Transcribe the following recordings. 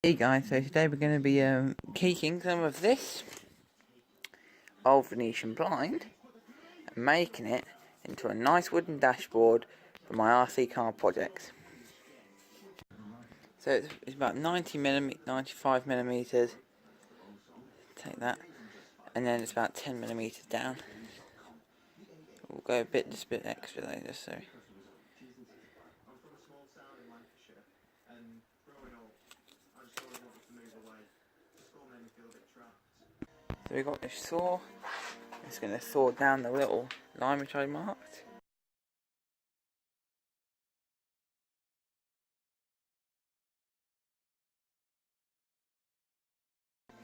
Hey guys, so today we're going to be caking some of this old Venetian blind and making it into a nice wooden dashboard for my RC car projects. So it's about 95 millimeters. Take that, and then it's about 10 millimeters down. We'll go just a bit extra though, just so. So we've got this saw. It's going to saw down the little line which I marked.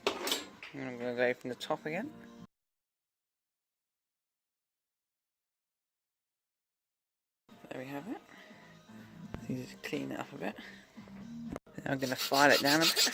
And I'm going to go from the top again. There we have it. So you just clean it up a bit. Then I'm going to file it down a bit.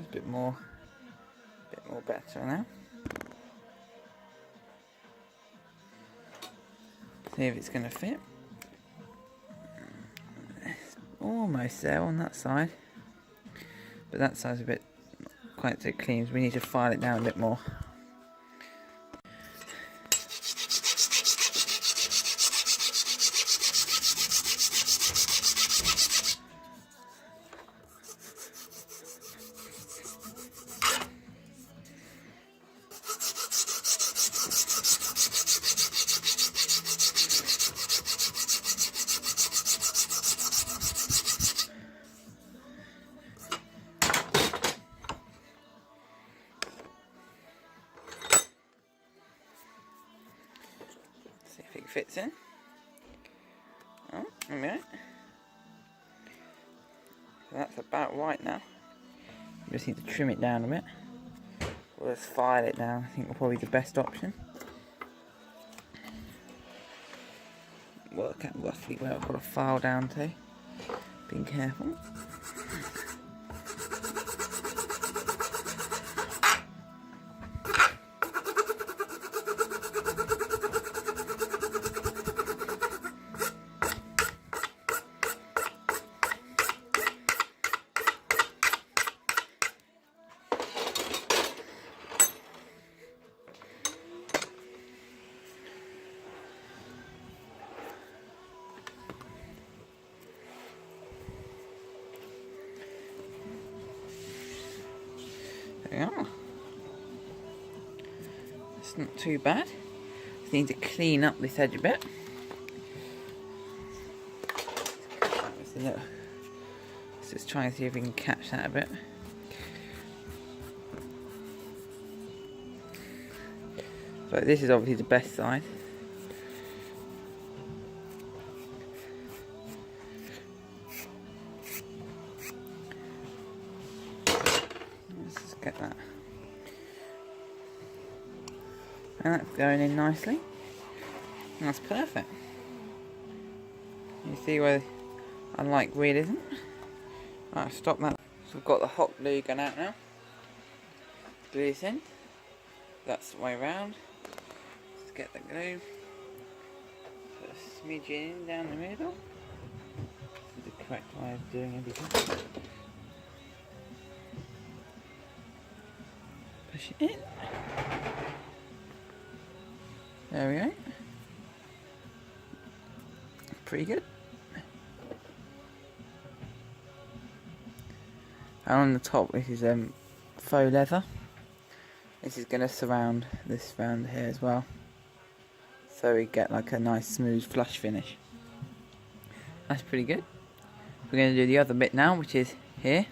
A bit more better now. See if it's going to fit. It's almost there on that side, but that side's a bit quite so clean, so we need to file it down a bit more. See if it fits in. Oh, a minute. So that's about right now. We just need to trim it down a bit. We'll just file it down. I think will probably be the best option. Work out roughly where I've got to file down to. Being careful. There we are. It's not too bad. Just need to clean up this edge a bit. Let's just try and see if we can catch that a bit. So this is obviously the best side. Get that, and that's going in nicely. That's perfect. You see where unlike realism. Right, stop that. So we've got the hot glue gun out now. Glue this in. That's the way around. Let's get the glue. Put a smidge in down the middle. This is the correct way of doing everything. Push it in. There we go. Pretty good. And on the top, this is faux leather. This is going to surround this round here as well, so we get like a nice smooth flush finish. That's pretty good. We're going to do the other bit now, which is here.